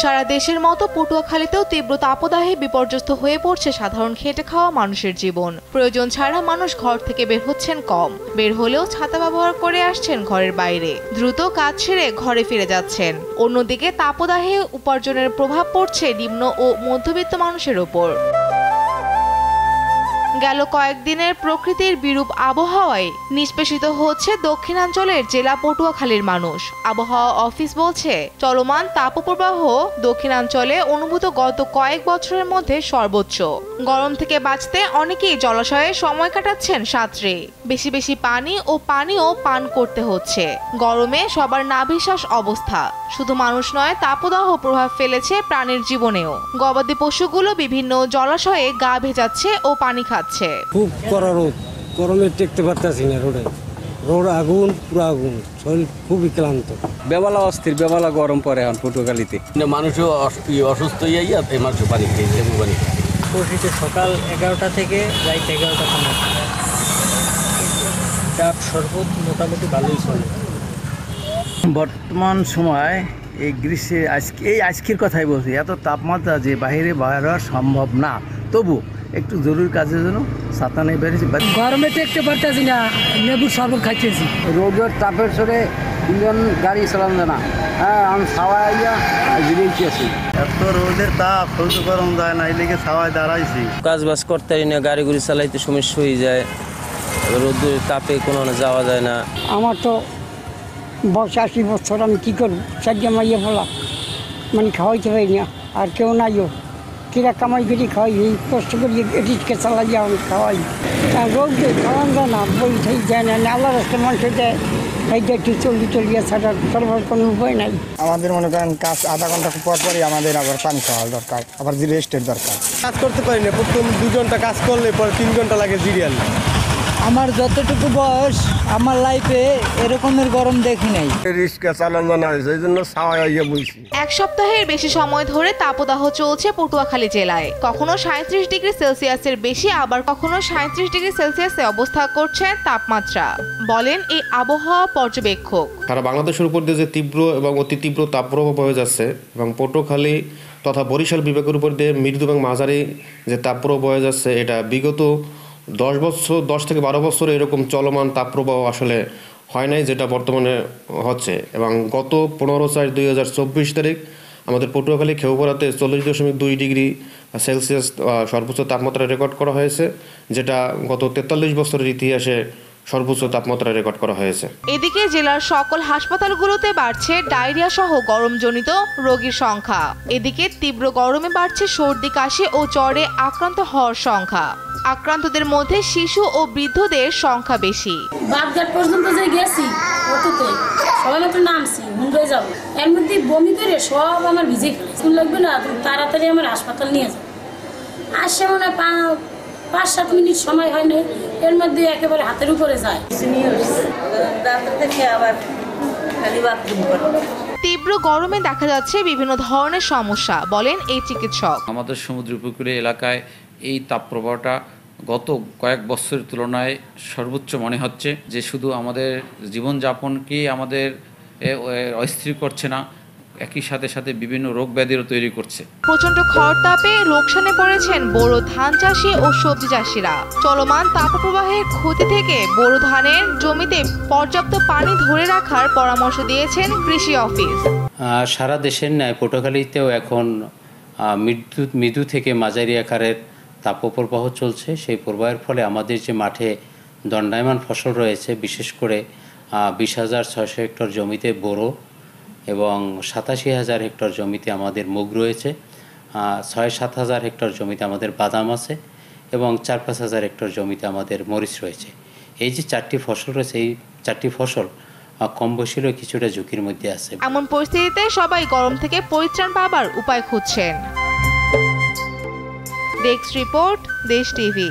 সারা দেশের মতো পটুয়াখালীতেও তীব্র তাপদাহে বিপর্যস্ত হয়ে পড়ছে সাধারণ খেটে খাওয়া মানুষের জীবন। প্রয়োজন ছাড়া মানুষ ঘর থেকে বের হচ্ছেন কম, বের হলেও ছাতা ব্যবহার করে আসছেন ঘরের বাইরে, দ্রুত কাজ সেরে ঘরে ফিরে যাচ্ছেন। অন্যদিকে তাপদাহে উপার্জনের প্রভাব পড়ছে নিম্ন ও মধ্যবিত্ত মানুষের ওপর। গেল কয়েকদিনের প্রকৃতির বিরূপ আবহাওয়ায় নিষ্পেষিত হচ্ছে দক্ষিণাঞ্চলের জেলা পটুয়াখালীর মানুষ। আবহাওয়া অফিস বলছে, চলমান তাপপ্রবাহ দক্ষিণাঞ্চলে অনুভূত গত কয়েক বছরের মধ্যে সর্বোচ্চ। গরম থেকে বাঁচতে অনেকেই জলাশয়ে সময় কাটাচ্ছেন সাঁতরে। বেশি বেশি পানি ও পানীয় পান করতে হচ্ছে। গরমে সবার নাভিশ্বাস অবস্থা। শুধু মানুষ নয়, তাপদাহ প্রভাব ফেলেছে প্রাণীর জীবনেও। গবাদি পশুগুলো বিভিন্ন জলাশয়ে গা ভেজাচ্ছে ও পানি খাচ্ছে। খুব কড়া রোদ, গরমে টেকতে পারতেছি না। রোড আগুন, পুরো আগুন, শরীর খুবই ক্লান্ত। বেবালা অস্থির, বেবালা গরম পড়ে এখন পটুয়াখালীতে। মানুষও অসুস্থ হইয়া মানুষ পানি খেয়ে লেবু পানি খায়। প্রতিটি সকাল 11টা থেকে রাত 11টা পর্যন্ত ডাব শরবত মোটামুটি ভালোই চলে। বর্তমান সময় এই গ্রীষ্মে আজকের কথাই বলছি, এত তাপমাত্রা যে বাইরে বাইর হওয়া সম্ভব না। তবু একটু জরুরি কাজের জন্য ছাতা নিয়ে বেরিয়েছি। গরমে টেকতে পারতেছি না, লেবুর শরবত খাইতেছি। রোদের তাপের সরে ইঞ্জিন গাড়ি চালানো যায় না। আমি ছাওয়াইয়া জিরেছি আছি। এত রোদের তাপ সহ্য গরম যায় না, এই লেগে ছাওয়ায় দাঁড়াইছি। কাজ বাজ করতে পারি না, গাড়ি গুড়ি চালাইতে সমস্যা হয়ে যায়। রোদের তাপে কোনো যাওয়া যায় না। আমার তো 80 বছর, আমি কী করব? চারটে মাইয়া বলা মানে খাওয়াইতে পারি না, আর কেউ নাইও। কিরা কামাই করি খাওয়াই, এই কষ্ট করি রিক্সা চালাই আমি খাওয়াই। রোগ খাওয়ান যায় না, বই ঠিক যায় না। আল্লাহ রাস্তায় মানুষ দেয়, এই যে একটু চলিয়ে ছাড়া চলবার কোনো উপায় নাই। আমাদের মনে করেন কাজ আধা ঘন্টা পর পরই আমাদের আবার পানি খাওয়ার দরকার, আবার রেস্টের দরকার। কাজ করতে পারি না, প্রথম 2 ঘন্টা কাজ করলে পর 3 ঘন্টা লাগে জিরিয়াল। আমার যতটুকু বয়স, আমার লাইফে এরকমের গরম দেখি নাই। রিক্সা চালানো না, সেই জন্য ছাওয়াইয়া বইছি। এক সপ্তাহের বেশি সময় ধরে তাপদাহ চলছে পটুয়াখালী জেলায়। কখনো 37 ডিগ্রি সেলসিয়াসের বেশি, আবার কখনো 37 ডিগ্রি সেলসিয়াসে অবস্থান করছে তাপমাত্রা, বলেন এই আবহাওয়া পর্যবেক্ষক। সারা বাংলাদেশের উপর দিয়ে যে তীব্র এবং অতি তীব্র তাপপ্রবাহ বয়ে যাচ্ছে এবং পটুয়াখালী তথা বরিশাল বিভাগের উপর দিয়ে মৃদু এবং মাঝারি যে তাপপ্রবাহ বয়ে যাচ্ছে, এটা বিগত 10 থেকে 12 বছর এরকম চলমান তাপপ্রবাহ আসলে হয় নাই, যেটা বর্তমানে হচ্ছে। এবং গত 15/4/2024 তারিখ আমাদের পটুয়াখালী খেউপাড়াতে 40.2 ডিগ্রি সেলসিয়াস সর্বোচ্চ তাপমাত্রা রেকর্ড করা হয়েছে, যেটা গত 43 বছরের ইতিহাসে সর্বোচ্চ তাপমাত্রা রেকর্ড করা হয়েছে। এদিকে জেলার সকল হাসপাতালগুলোতে বাড়ছে ডায়রিয়া সহ গরমজনিত রোগীর সংখ্যা। এদিকে তীব্র গরমে বাড়ছে সর্দি, কাশি ও জ্বরে আক্রান্ত হওয়ার সংখ্যা। আক্রান্তদের মধ্যে শিশু ও বৃদ্ধদের সংখ্যা বেশি। বাগদার পর্যন্ত যে গেছি, অটোতে সবাই একটু নামছি, হুন্ডে যাবো, এর মধ্যে বমি করে সব আমার ভিজে ফেলে লাগবে না, তাড়াতাড়ি আমার হাসপাতাল নিয়ে যাবো। আসে মনে 5-7 মিনিট সময় হয় না, এর মধ্যে একেবারে হাতের উপরে যায়। তীব্র গরমে দেখা যাচ্ছে বিভিন্ন ধরনের সমস্যা, বলেন এই চিকিৎসক। আমাদের সমুদ্র উপকূলে এলাকায় এই তাপপ্রবাহটা গত কয়েক বছরের তুলনায় সর্বোচ্চ মনে হচ্ছে, যে শুধু আমাদের জীবনযাপনকে আমাদের অস্থির করছে না, একই সাথে সাথে বিভিন্ন রোগ ব্যাধিরও তৈরি করছে। প্রচন্ড খড় তাপে লোকসানে পড়েছেন বোরো ধান চাষি ও সবজি চাষিরা। চলমান তাপপ্রবাহের ক্ষতি থেকে বোরো ধানের জমিতে পর্যাপ্ত পানি ধরে রাখার পরামর্শ দিয়েছেন কৃষি অফিস। সারা দেশের ন্যায় পটুয়াখালীতেও এখন মৃদু থেকে মাঝারি আকারের তাপপ্রবাহ চলছে। সেই প্রবাহের ফলে আমাদের যে মাঠে দণ্ডায়মান ফসল রয়েছে, বিশেষ করে 20,600 হেক্টর জমিতে বোরো এবং 87,000 হেক্টর জমিতে আমাদের মুগ রয়েছে, 6-7 হাজার হেক্টর জমিতে আমাদের বাদাম আছে এবং 4-5 হাজার হেক্টর জমিতে আমাদের মরিচ রয়েছে। এই যে 4টি ফসল রয়েছে, এই 4টি ফসল কম বেশি কিছুটা ঝুঁকির মধ্যে আছে। এমন পরিস্থিতিতে সবাই গরম থেকে পরিত্রাণ পাবার উপায় খুঁজছেন। ডেস্ক রিপোর্ট, দেশ টিভি।